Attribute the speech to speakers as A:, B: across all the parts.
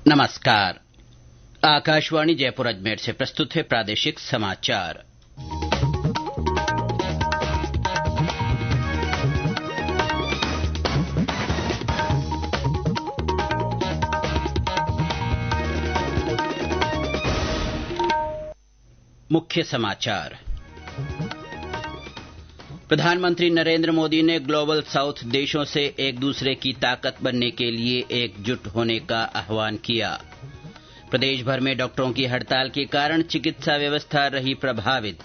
A: नमस्कार। आकाशवाणी जयपुर अजमेर से प्रस्तुत है प्रादेशिक समाचार। मुख्य समाचार। प्रधानमंत्री नरेंद्र मोदी ने ग्लोबल साउथ देशों से एक दूसरे की ताकत बनने के लिए एकजुट होने का आह्वान किया। प्रदेश भर में डॉक्टरों की हड़ताल के कारण चिकित्सा व्यवस्था रही प्रभावित।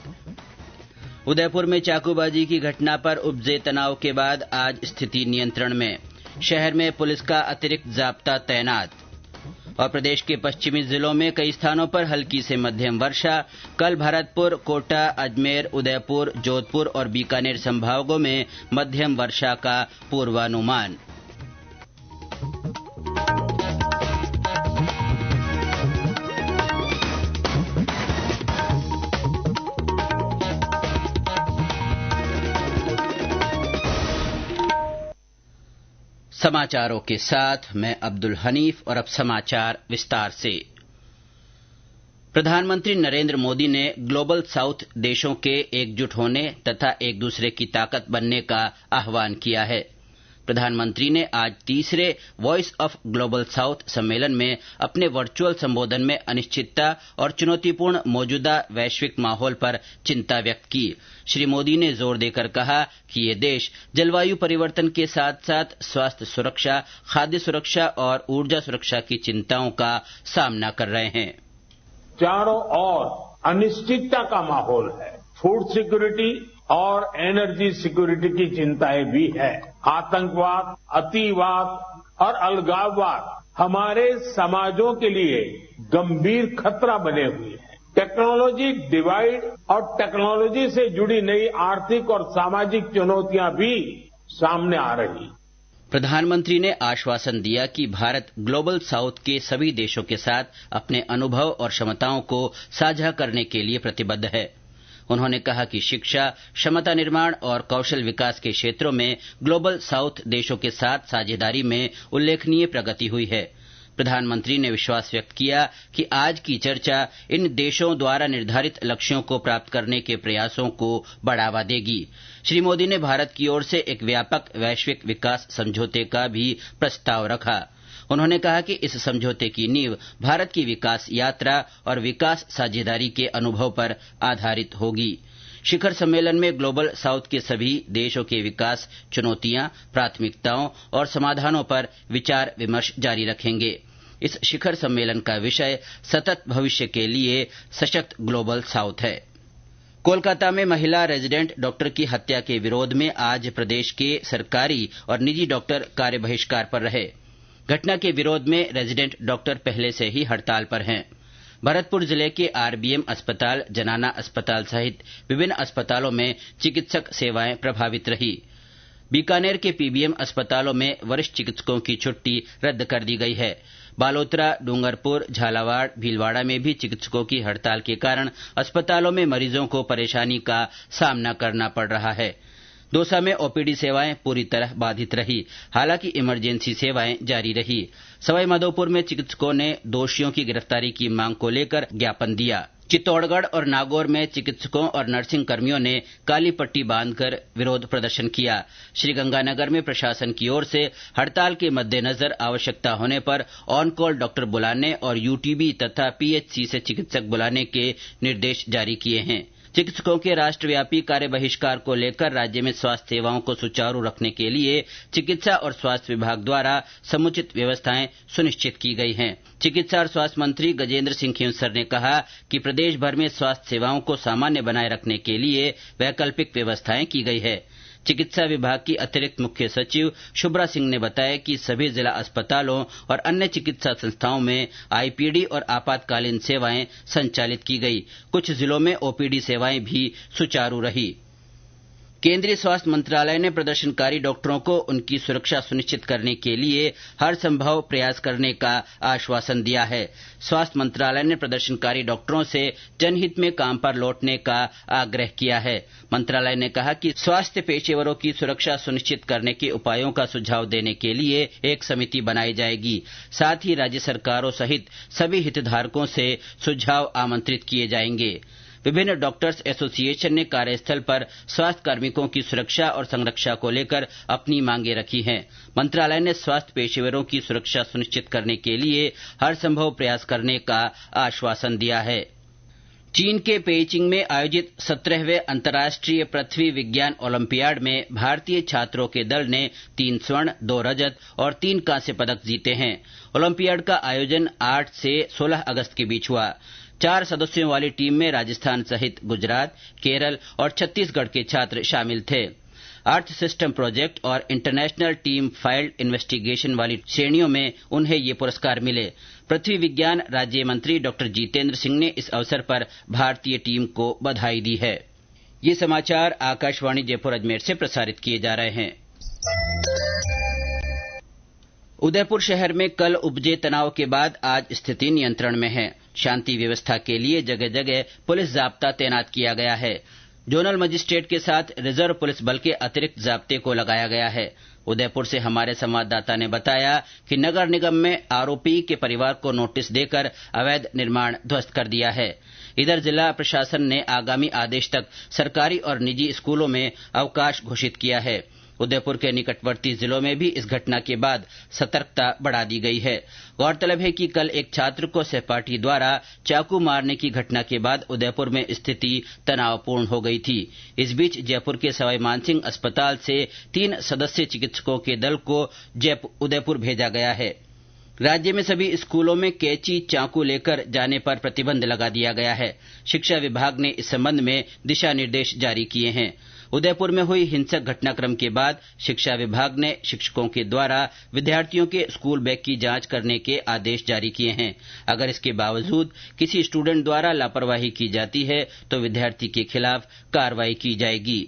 A: उदयपुर में चाकूबाजी की घटना पर उपजे तनाव के बाद आज स्थिति नियंत्रण में। शहर में पुलिस का अतिरिक्त जाब्ता तैनात। और प्रदेश के पश्चिमी जिलों में कई स्थानों पर हल्की से मध्यम वर्षा। कल भरतपुर, कोटा, अजमेर, उदयपुर, जोधपुर और बीकानेर संभागों में मध्यम वर्षा का पूर्वानुमान। समाचारों के साथ मैं अब्दुल हनीफ और अब समाचार विस्तार से। प्रधानमंत्री नरेंद्र मोदी ने ग्लोबल साउथ देशों के एकजुट होने तथा एक दूसरे की ताकत बनने का आह्वान किया है। प्रधानमंत्री ने आज तीसरे वॉइस ऑफ ग्लोबल साउथ सम्मेलन में अपने वर्चुअल संबोधन में अनिश्चितता और चुनौतीपूर्ण मौजूदा वैश्विक माहौल पर चिंता व्यक्त की। श्री मोदी ने जोर देकर कहा कि ये देश जलवायु परिवर्तन के साथ साथ स्वास्थ्य सुरक्षा, खाद्य सुरक्षा और ऊर्जा सुरक्षा की चिंताओं का सामना कर रहे हैं।
B: चारों ओर अनिश्चितता का माहौल है। फूड सिक्योरिटी और एनर्जी सिक्योरिटी की चिंताएं भी है। आतंकवाद, अतिवाद और अलगाववाद हमारे समाजों के लिए गंभीर खतरा बने हुए हैं। टेक्नोलॉजी डिवाइड और टेक्नोलॉजी से जुड़ी नई आर्थिक और सामाजिक चुनौतियां भी सामने आ रही।
A: प्रधानमंत्री ने आश्वासन दिया कि भारत ग्लोबल साउथ के सभी देशों के साथ अपने अनुभव और क्षमताओं को साझा करने के लिए प्रतिबद्ध है। उन्होंने कहा कि शिक्षा, क्षमता निर्माण और कौशल विकास के क्षेत्रों में ग्लोबल साउथ देशों के साथ साझेदारी में उल्लेखनीय प्रगति हुई है। प्रधानमंत्री ने विश्वास व्यक्त किया कि आज की चर्चा इन देशों द्वारा निर्धारित लक्ष्यों को प्राप्त करने के प्रयासों को बढ़ावा देगी। श्री मोदी ने भारत की ओर से एक व्यापक वैश्विक विकास समझौते का भी प्रस्ताव रखा। उन्होंने कहा कि इस समझौते की नींव भारत की विकास यात्रा और विकास साझेदारी के अनुभव पर आधारित होगी। शिखर सम्मेलन में ग्लोबल साउथ के सभी देशों के विकास चुनौतियां, प्राथमिकताओं और समाधानों पर विचार विमर्श जारी रखेंगे। इस शिखर सम्मेलन का विषय सतत भविष्य के लिए सशक्त ग्लोबल साउथ है। कोलकाता में महिला रेजिडेंट डॉक्टर की हत्या के विरोध में आज प्रदेश के सरकारी और निजी डॉक्टर कार्य बहिष्कार पर रहे। घटना के विरोध में रेजिडेंट डॉक्टर पहले से ही हड़ताल पर हैं। भरतपुर जिले के आरबीएम अस्पताल, जनाना अस्पताल सहित विभिन्न अस्पतालों में चिकित्सक सेवाएं प्रभावित रही। बीकानेर के पीबीएम अस्पतालों में वरिष्ठ चिकित्सकों की छुट्टी रद्द कर दी गई है। बालोतरा, डूंगरपुर, झालावाड़, भीलवाड़ा में भी चिकित्सकों की हड़ताल के कारण अस्पतालों में मरीजों को परेशानी का सामना करना पड़ रहा है। दौसा में ओपीडी सेवाएं पूरी तरह बाधित रही, हालांकि इमरजेंसी सेवाएं जारी रही। सवाईमाधोपुर में चिकित्सकों ने दोषियों की गिरफ्तारी की मांग को लेकर ज्ञापन दिया। चित्तौड़गढ़ और नागौर में चिकित्सकों और नर्सिंग कर्मियों ने काली पट्टी बांधकर विरोध प्रदर्शन किया। श्रीगंगानगर में प्रशासन की ओर से हड़ताल के मद्देनजर आवश्यकता होने पर ऑन कॉल डॉक्टर बुलाने और यूटीबी तथा पीएचसी से चिकित्सक बुलाने के निर्देश जारी किए हैं। चिकित्सकों के राष्ट्रव्यापी कार्य बहिष्कार को लेकर राज्य में स्वास्थ्य सेवाओं को सुचारू रखने के लिए चिकित्सा और स्वास्थ्य विभाग द्वारा समुचित व्यवस्थाएं सुनिश्चित की गई हैं। चिकित्सा और स्वास्थ्य मंत्री गजेंद्र सिंह खींवसर ने कहा कि प्रदेश भर में स्वास्थ्य सेवाओं को सामान्य बनाए रखने के लिए वैकल्पिक व्यवस्थाएं की गई है। चिकित्सा विभाग की अतिरिक्त मुख्य सचिव शुभ्रा सिंह ने बताया कि सभी जिला अस्पतालों और अन्य चिकित्सा संस्थाओं में आईपीडी और आपातकालीन सेवाएं संचालित की गई। कुछ जिलों में ओपीडी सेवाएं भी सुचारू रही। केंद्रीय स्वास्थ्य मंत्रालय ने प्रदर्शनकारी डॉक्टरों को उनकी सुरक्षा सुनिश्चित करने के लिए हर संभव प्रयास करने का आश्वासन दिया है। स्वास्थ्य मंत्रालय ने प्रदर्शनकारी डॉक्टरों से जनहित में काम पर लौटने का आग्रह किया है। मंत्रालय ने कहा कि स्वास्थ्य पेशेवरों की सुरक्षा सुनिश्चित करने के उपायों का सुझाव देने के लिए एक समिति बनाई जाएगी। साथ ही राज्य सरकारों सहित सभी हितधारकों से सुझाव आमंत्रित किए जाएंगे। विभिन्न डॉक्टर्स एसोसिएशन ने कार्यस्थल पर स्वास्थ्य कार्मिकों की सुरक्षा और संरक्षा को लेकर अपनी मांगे रखी हैं। मंत्रालय ने स्वास्थ्य पेशेवरों की सुरक्षा सुनिश्चित करने के लिए हर संभव प्रयास करने का आश्वासन दिया है। चीन के पेइचिंग में आयोजित 17वें अंतर्राष्ट्रीय पृथ्वी विज्ञान ओलंपियाड में भारतीय छात्रों के दल ने 3 स्वर्ण, 2 रजत और 3 कांस्य पदक जीते हैं। ओलंपियाड का आयोजन 8 से 16 अगस्त के बीच हुआ। 4 सदस्यों वाली टीम में राजस्थान सहित गुजरात, केरल और छत्तीसगढ़ के छात्र शामिल थे। अर्थ सिस्टम प्रोजेक्ट और इंटरनेशनल टीम फाइल्ड इन्वेस्टिगेशन वाली श्रेणियों में उन्हें ये पुरस्कार मिले। पृथ्वी विज्ञान राज्य मंत्री डॉक्टर जितेंद्र सिंह ने इस अवसर पर भारतीय टीम को बधाई दी है। ये समाचार आकाशवाणी जयपुर अजमेर से प्रसारित किए जा रहे हैं। उदयपुर शहर में कल उपजे तनाव के बाद आज स्थिति नियंत्रण में है। शांति व्यवस्था के लिए जगह जगह पुलिस जाब्ता तैनात किया गया है। जोनल मजिस्ट्रेट के साथ रिजर्व पुलिस बल के अतिरिक्त जाब्ते को लगाया गया है। उदयपुर से हमारे संवाददाता ने बताया कि नगर निगम में आरोपी के परिवार को नोटिस देकर अवैध निर्माण ध्वस्त कर दिया है। इधर जिला प्रशासन ने आगामी आदेश तक सरकारी और निजी स्कूलों में अवकाश घोषित किया है। उदयपुर के निकटवर्ती जिलों में भी इस घटना के बाद सतर्कता बढ़ा दी गई है। गौरतलब है कि कल एक छात्र को सहपाठी द्वारा चाकू मारने की घटना के बाद उदयपुर में स्थिति तनावपूर्ण हो गई थी। इस बीच जयपुर के सवाई मानसिंह अस्पताल से 3 सदस्यीय चिकित्सकों के दल को उदयपुर भेजा गया है। राज्य में सभी स्कूलों में कैंची, चाकू लेकर जाने पर प्रतिबंध लगा दिया गया है। शिक्षा विभाग ने इस संबंध में दिशा निर्देश जारी किए हैं। उदयपुर में हुई हिंसक घटनाक्रम के बाद शिक्षा विभाग ने शिक्षकों के द्वारा विद्यार्थियों के स्कूल बैग की जांच करने के आदेश जारी किए हैं। अगर इसके बावजूद किसी स्टूडेंट द्वारा लापरवाही की जाती है तो विद्यार्थी के खिलाफ कार्रवाई की जाएगी।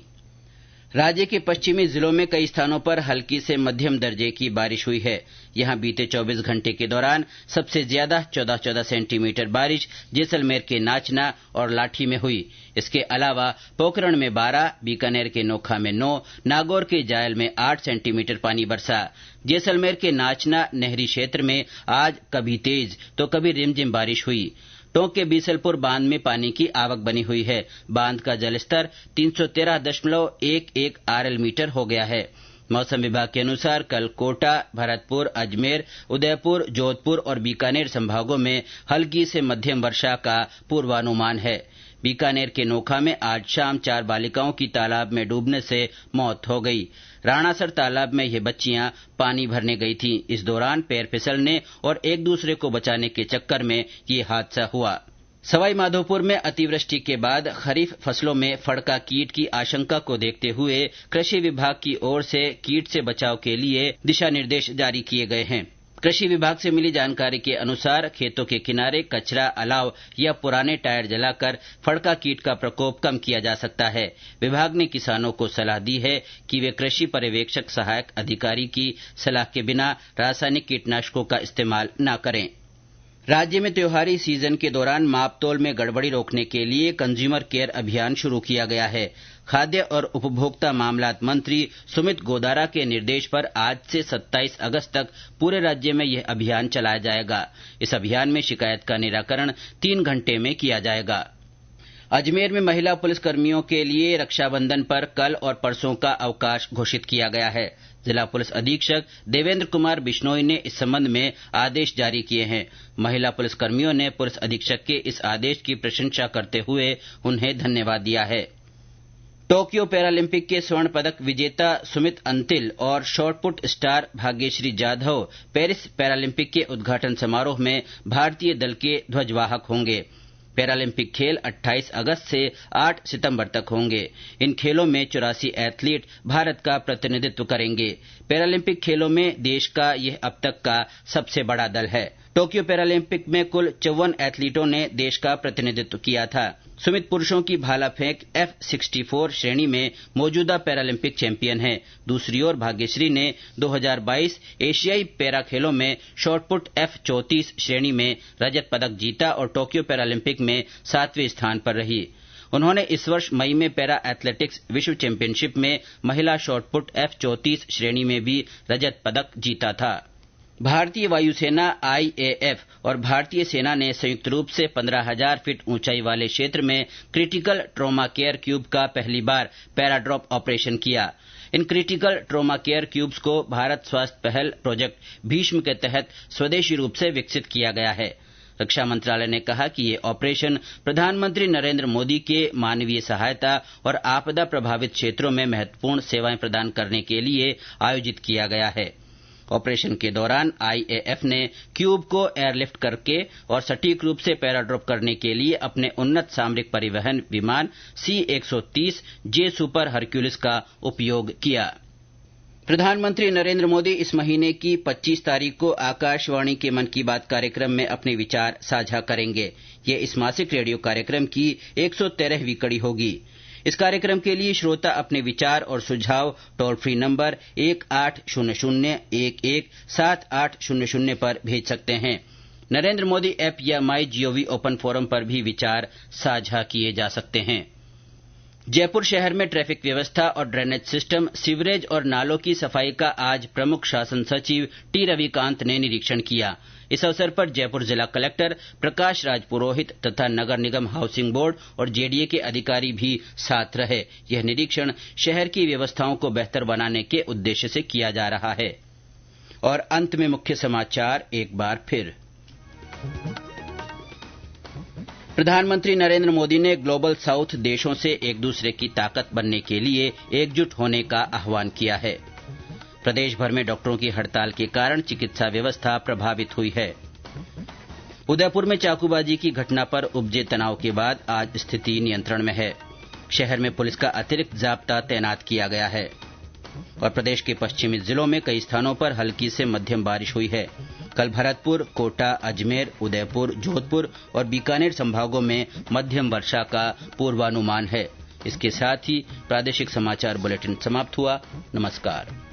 A: राज्य के पश्चिमी जिलों में कई स्थानों पर हल्की से मध्यम दर्जे की बारिश हुई है। यहां बीते 24 घंटे के दौरान सबसे ज्यादा 14 सेंटीमीटर बारिश जैसलमेर के नाचना और लाठी में हुई। इसके अलावा पोखरण में 12, बीकानेर के नोखा में 9, नागौर के जायल में 8 सेंटीमीटर पानी बरसा। जैसलमेर के नाचना नहरी क्षेत्र में आज कभी तेज तो कभी रिमझिम बारिश हुई। टोंक के बीसलपुर बांध में पानी की आवक बनी हुई है। बांध का जलस्तर 313.11 आरएल मीटर हो गया है। मौसम विभाग के अनुसार कल कोटा, भरतपुर, अजमेर, उदयपुर, जोधपुर और बीकानेर संभागों में हल्की से मध्यम वर्षा का पूर्वानुमान है। बीकानेर के नोखा में आज शाम 4 बालिकाओं की तालाब में डूबने से मौत हो गई। राणासर तालाब में ये बच्चियां पानी भरने गई थीं। इस दौरान पैर फिसलने और एक दूसरे को बचाने के चक्कर में ये हादसा हुआ। सवाई माधोपुर में अतिवृष्टि के बाद खरीफ फसलों में फड़का कीट की आशंका को देखते हुए कृषि विभाग की ओर से कीट से बचाव के लिए दिशा निर्देश जारी किए गए हैं। कृषि विभाग से मिली जानकारी के अनुसार खेतों के किनारे कचरा, अलाव या पुराने टायर जलाकर फड़का कीट का प्रकोप कम किया जा सकता है। विभाग ने किसानों को सलाह दी है कि वे कृषि पर्यवेक्षक सहायक अधिकारी की सलाह के बिना रासायनिक कीटनाशकों का इस्तेमाल न करें। राज्य में त्योहारी सीजन के दौरान मापतोल में गड़बड़ी रोकने के लिए कंज्यूमर केयर अभियान शुरू किया गया है। खाद्य और उपभोक्ता मामलात मंत्री सुमित गोदारा के निर्देश पर आज से 27 अगस्त तक पूरे राज्य में यह अभियान चलाया जाएगा। इस अभियान में शिकायत का निराकरण 3 घंटे में किया जाएगा। अजमेर में महिला पुलिसकर्मियों के लिए रक्षाबंधन पर कल और परसों का अवकाश घोषित किया गया है। जिला पुलिस अधीक्षक देवेंद्र कुमार बिश्नोई ने इस संबंध में आदेश जारी किए हैं। महिला पुलिसकर्मियों ने पुलिस अधीक्षक के इस आदेश की प्रशंसा करते हुए उन्हें धन्यवाद दिया है। टोक्यो पैरालंपिक के स्वर्ण पदक विजेता सुमित अंतिल और shot put star Bhagyashree Jadhav Paris Paralympic के उद्घाटन समारोह में भारतीय दल के ध्वजवाहक होंगे। पैरालंपिक खेल 28 अगस्त से 8 सितंबर तक होंगे। इन खेलों में 84 एथलीट भारत का प्रतिनिधित्व करेंगे। पैरालंपिक खेलों में देश का यह अब तक का सबसे बड़ा दल है। टोक्यो पैरालंपिक में कुल 54 एथलीटों ने देश का प्रतिनिधित्व किया था। सुमित पुरुषों की भाला फेंक F64 श्रेणी में मौजूदा पैरालंपिक चैंपियन हैं। दूसरी ओर भाग्यश्री ने 2022 एशियाई पैरा खेलों में शॉटपुट F34 श्रेणी में रजत पदक जीता और टोक्यो पैरालंपिक में 7वें स्थान पर रही। उन्होंने इस वर्ष मई में पैरा एथलेटिक्स विश्व चैंपियनशिप में महिला शॉटपुट F34 श्रेणी में भी रजत पदक जीता था। भारतीय वायुसेना IAF और भारतीय सेना ने संयुक्त रूप से 15,000 फीट ऊंचाई वाले क्षेत्र में क्रिटिकल ट्रॉमा केयर क्यूब का पहली बार पैराड्रॉप ऑपरेशन किया। In critical trauma care cubes को भारत स्वास्थ्य पहल प्रोजेक्ट भीष्म के तहत स्वदेशी रूप से विकसित किया गया है। रक्षा मंत्रालय ने कहा कि ये ऑपरेशन प्रधानमंत्री नरेंद्र मोदी के मानवीय सहायता और आपदा प्रभावित क्षेत्रों में महत्वपूर्ण सेवाएं प्रदान करने के लिए आयोजित किया गया है। ऑपरेशन के दौरान IAF ने क्यूब को एयरलिफ्ट करके और सटीक रूप से पैराड्रॉप करने के लिए अपने उन्नत सामरिक परिवहन विमान C-130 जे सुपर हरक्यूलिस का उपयोग किया। प्रधानमंत्री नरेंद्र मोदी इस महीने की 25 तारीख को आकाशवाणी के मन की बात कार्यक्रम में अपने विचार साझा करेंगे। ये इस मासिक रेडियो कार्यक्रम की 113वीं कड़ी होगी। इस कार्यक्रम के लिए श्रोता अपने विचार और सुझाव टोल फ्री नंबर 1800-11-7800 पर भेज सकते हैं। नरेंद्र मोदी ऐप या MyGov ओपन फोरम पर भी विचार साझा किए जा सकते हैं। जयपुर शहर में ट्रैफिक व्यवस्था और ड्रेनेज सिस्टम, सीवरेज और नालों की सफाई का आज प्रमुख शासन सचिव टी रविकांत ने निरीक्षण किया। इस अवसर पर जयपुर जिला कलेक्टर प्रकाश राज पुरोहित तथा नगर निगम हाउसिंग बोर्ड और JDA के अधिकारी भी साथ रहे। यह निरीक्षण शहर की व्यवस्थाओं को बेहतर बनाने के उद्देश्य से किया जा रहा है। और अंत में मुख्य समाचार एक बार फिर। प्रधानमंत्री नरेंद्र मोदी ने ग्लोबल साउथ देशों से एक दूसरे की ताकत बनने के लिए एकजुट होने का आह्वान किया है। प्रदेश भर में डॉक्टरों की हड़ताल के कारण चिकित्सा व्यवस्था प्रभावित हुई है। उदयपुर में चाकूबाजी की घटना पर उपजे तनाव के बाद आज स्थिति नियंत्रण में है। शहर में पुलिस का अतिरिक्त जाब्ता तैनात किया गया है। और प्रदेश के पश्चिमी जिलों में कई स्थानों पर हल्की से मध्यम बारिश हुई है। कल भरतपुर, कोटा, अजमेर, उदयपुर, जोधपुर और बीकानेर संभागों में मध्यम वर्षा का पूर्वानुमान है। इसके साथ ही प्रादेशिक समाचार बुलेटिन समाप्त हुआ। नमस्कार।